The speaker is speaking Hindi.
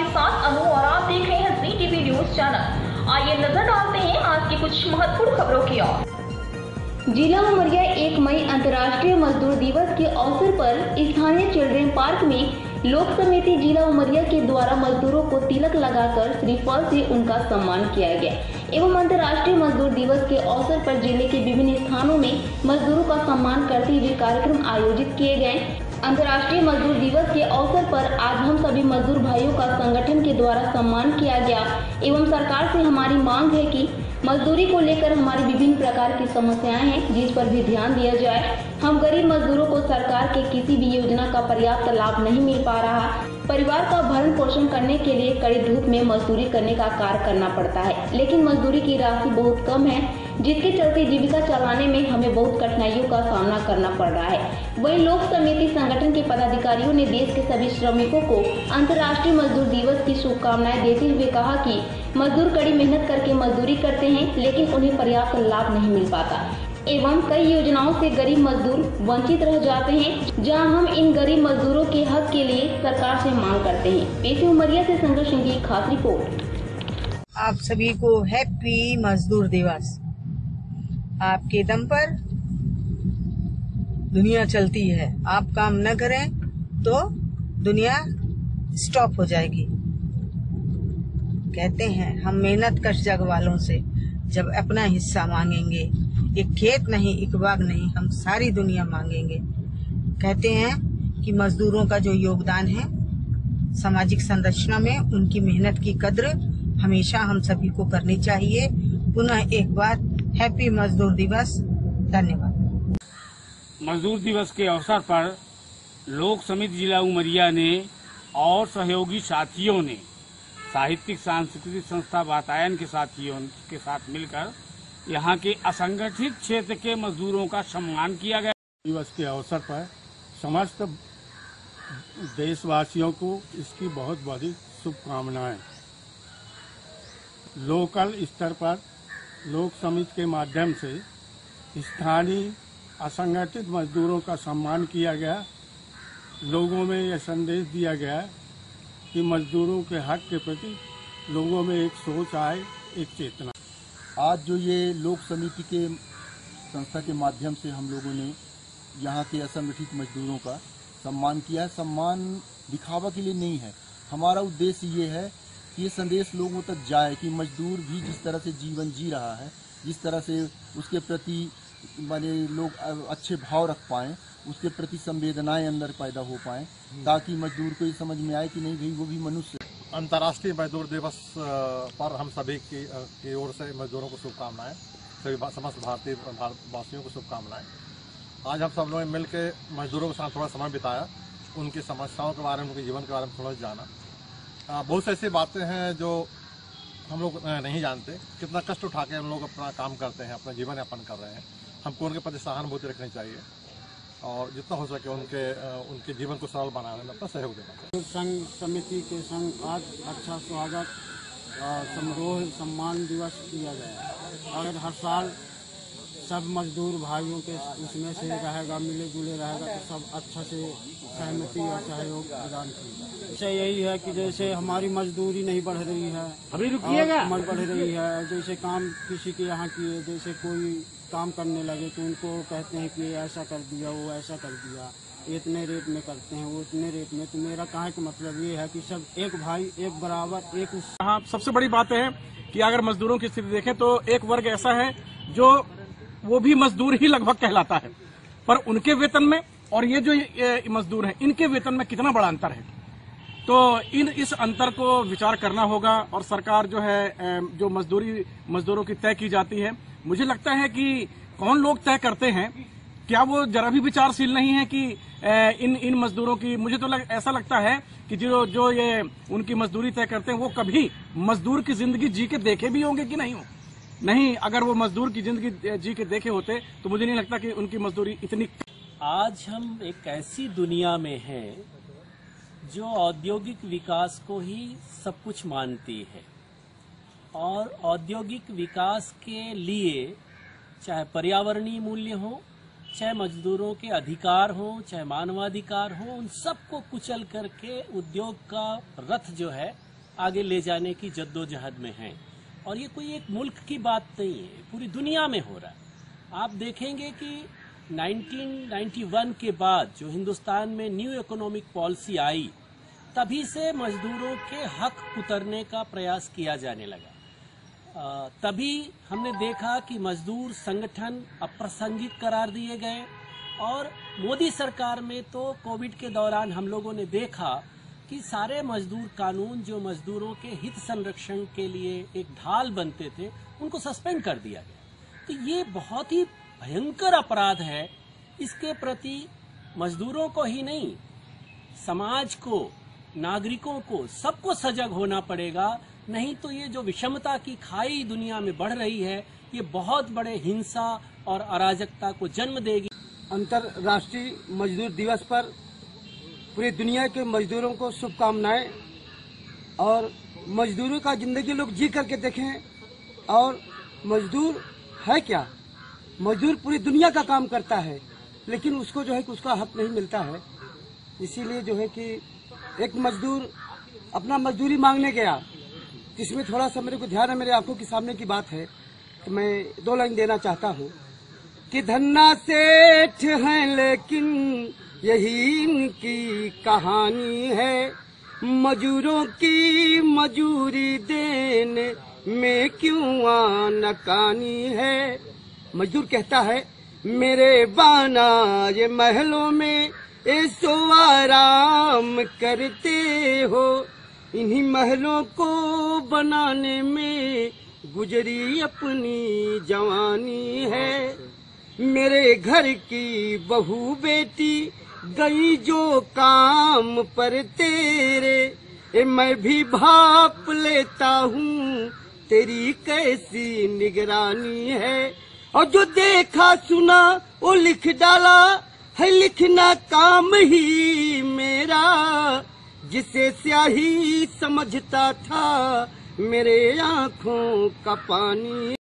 आपके साथ अनु और आप देख रहे हैं जी टीवी न्यूज चैनल। आइए नजर डालते हैं आज की कुछ महत्वपूर्ण खबरों की ओर। जिला उमरिया 1 मई अंतर्राष्ट्रीय मजदूर दिवस के अवसर पर स्थानीय चिल्ड्रेन पार्क में लोक समिति जिला उमरिया के द्वारा मजदूरों को तिलक लगाकर श्रीफल से उनका सम्मान किया गया एवं अंतर्राष्ट्रीय मजदूर दिवस के अवसर पर जिले के विभिन्न स्थानों में मजदूरों का सम्मान करते हुए कार्यक्रम आयोजित किए गए। अंतर्राष्ट्रीय मजदूर दिवस के अवसर पर आज हम सभी मजदूर भाइयों का संगठन के द्वारा सम्मान किया गया एवं सरकार से हमारी मांग है कि मजदूरी को लेकर हमारी विभिन्न प्रकार की समस्याएं हैं जिस पर भी ध्यान दिया जाए। हम गरीब मजदूरों को सरकार के किसी भी योजना का पर्याप्त लाभ नहीं मिल पा रहा। परिवार का भरण पोषण करने के लिए कड़ी धूप में मजदूरी करने का कार्य करना पड़ता है, लेकिन मजदूरी की राशि बहुत कम है जिसके चलते जीविका चलाने में हमें बहुत कठिनाइयों का सामना करना पड़ रहा है। वहीं लोक समिति संगठन के पदाधिकारियों ने देश के सभी श्रमिकों को अंतर्राष्ट्रीय मजदूर दिवस की शुभकामनाएं देते हुए कहा कि मजदूर कड़ी मेहनत करके मजदूरी करते हैं लेकिन उन्हें पर्याप्त लाभ नहीं मिल पाता एवं कई योजनाओं से गरीब मजदूर वंचित रह जाते हैं, जहां हम इन गरीब मजदूरों के हक के लिए सरकार से मांग करते हैं। पेश उमरिया से संघर्ष सिंह की खास रिपोर्ट। आप सभी को हैप्पी मजदूर दिवस। आपके दम पर दुनिया चलती है, आप काम न करें तो दुनिया स्टॉप हो जाएगी। कहते हैं हम मेहनत कश जग वालों से जब अपना हिस्सा मांगेंगे, एक खेत नहीं एक बाग नहीं हम सारी दुनिया मांगेंगे। कहते हैं कि मजदूरों का जो योगदान है सामाजिक संरचना में, उनकी मेहनत की कद्र हमेशा हम सभी को करनी चाहिए। पुनः एक बार हैप्पी मजदूर दिवस। धन्यवाद। मजदूर दिवस के अवसर पर लोक समिति जिला उमरिया ने और सहयोगी साथियों ने साहित्यिक सांस्कृतिक संस्था वातायन के साथियों के साथ मिलकर यहाँ के असंगठित क्षेत्र के मजदूरों का सम्मान किया गया। दिवस के अवसर पर समस्त देशवासियों को इसकी बहुत बड़ी शुभकामनाएं। लोकल स्तर पर लोक समिति के माध्यम से स्थानीय असंगठित मजदूरों का सम्मान किया गया। लोगों में यह संदेश दिया गया कि मजदूरों के हक के प्रति लोगों में एक सोच आए, एक चेतना। आज जो ये लोक समिति के संस्था के माध्यम से हम लोगों ने यहाँ के असंगठित मजदूरों का सम्मान किया है। सम्मान दिखावा के लिए नहीं है, हमारा उद्देश्य ये है कि ये संदेश लोगों तक जाए कि मजदूर भी जिस तरह से जीवन जी रहा है, जिस तरह से उसके प्रति माने लोग अच्छे भाव रख पाएँ, उसके प्रति संवेदनाएं अंदर पैदा हो पाएँ, ताकि मजदूर को ये समझ में आए कि नहीं भाई वो भी मनुष्य। अंतर्राष्ट्रीय मजदूर दिवस पर हम सभी की ओर से मजदूरों को शुभकामनाएं, सभी समस्त भारतीय वासियों को शुभकामनाएं। आज हम सब लोगों ने मिलकर मजदूरों के साथ थोड़ा समय बिताया, उनकी समस्याओं के बारे में, उनके जीवन के बारे में थोड़ा जाना। बहुत सी ऐसी बातें हैं जो हम लोग नहीं जानते, कितना कष्ट उठा के हम लोग अपना काम करते हैं, अपना जीवन यापन कर रहे हैं। हमको उनके प्रति सहानुभूति रखनी चाहिए और जितना हो सके उनके जीवन को सरल बनाने में अपना सहयोग देना चाहिए। संघ समिति के संग आज अच्छा स्वागत समारोह सम्मान दिवस किया गया। अगर हर साल सब मजदूर भाइयों के उसमें से रहेगा, मिले जुले रहेगा तो सब अच्छा से सहमति और सहयोग प्रदान करेगा। इससे यही है कि जैसे हमारी मजदूरी नहीं बढ़ रही है, अभी रुकिएगा, बढ़ रही है। जैसे काम किसी के यहाँ किए, जैसे कोई काम करने लगे तो उनको कहते हैं कि ऐसा कर दिया, वो ऐसा कर दिया, इतने रेट में करते हैं, वो इतने रेट में। तो मेरा कहने का मतलब ये है कि सब एक भाई एक बराबर एक। हाँ, सबसे बड़ी बात है कि अगर मजदूरों की स्थिति देखें तो एक वर्ग ऐसा है जो वो भी मजदूर ही लगभग कहलाता है, पर उनके वेतन में और ये जो मजदूर हैं इनके वेतन में कितना बड़ा अंतर है। तो इस अंतर को विचार करना होगा और सरकार जो है जो मजदूरों की तय की जाती है, मुझे लगता है कि कौन लोग तय करते हैं, क्या वो जरा भी विचारशील नहीं है कि इन मजदूरों की। मुझे तो ऐसा लगता है कि जो ये उनकी मजदूरी तय करते हैं वो कभी मजदूर की जिंदगी जी के देखे भी होंगे कि नहीं। अगर वो मजदूर की जिंदगी जी के देखे होते तो मुझे नहीं लगता कि उनकी मजदूरी इतनी। आज हम एक ऐसी दुनिया में हैं जो औद्योगिक विकास को ही सब कुछ मानती है और औद्योगिक विकास के लिए चाहे पर्यावरणीय मूल्य हो, चाहे मजदूरों के अधिकार हो, चाहे मानवाधिकार हो, उन सबको कुचल करके उद्योग का रथ जो है आगे ले जाने की जद्दोजहद में हैं। और ये कोई एक मुल्क की बात नहीं है, पूरी दुनिया में हो रहा है। आप देखेंगे कि 1991 के बाद जो हिंदुस्तान में न्यू इकोनॉमिक पॉलिसी आई, तभी से मजदूरों के हक उतरने का प्रयास किया जाने लगा। तभी हमने देखा कि मजदूर संगठन अप्रासंगिक करार दिए गए। और मोदी सरकार में तो कोविड के दौरान हम लोगों ने देखा कि सारे मजदूर कानून जो मजदूरों के हित संरक्षण के लिए एक ढाल बनते थे, उनको सस्पेंड कर दिया गया। तो ये बहुत ही भयंकर अपराध है। इसके प्रति मजदूरों को ही नहीं, समाज को, नागरिकों को, सबको सजग होना पड़ेगा। नहीं तो ये जो विषमता की खाई दुनिया में बढ़ रही है, ये बहुत बड़े हिंसा और अराजकता को जन्म देगी। अंतर्राष्ट्रीय मजदूर दिवस पर पूरी दुनिया के मजदूरों को शुभकामनाएं। और मजदूरों का जिंदगी लोग जी करके देखें। और मजदूर है क्या? मजदूर पूरी दुनिया का काम करता है, लेकिन उसको जो है कि उसका हक नहीं मिलता है। इसीलिए जो है कि एक मजदूर अपना मजदूरी मांगने गया, जिसमें थोड़ा सा मेरे को ध्यान है, मेरे आंखों के सामने की बात है, तो मैं 2 लाइन देना चाहता हूँ कि धन्ना सेठ हैं लेकिन यही इनकी कहानी है, मजूरों की मजूरी देने में क्यों आनाकानी है। मजदूर कहता है मेरे बाना ये महलों में ऐसो आराम करते हो, इन्हीं महलों को बनाने में गुजरी अपनी जवानी है। मेरे घर की बहू बेटी गई जो काम पर तेरे, मैं भी भाप लेता हूँ तेरी कैसी निगरानी है। और जो देखा सुना वो लिख डाला है, लिखना काम ही मेरा, जिसे स्याही समझता था मेरे आँखों का पानी।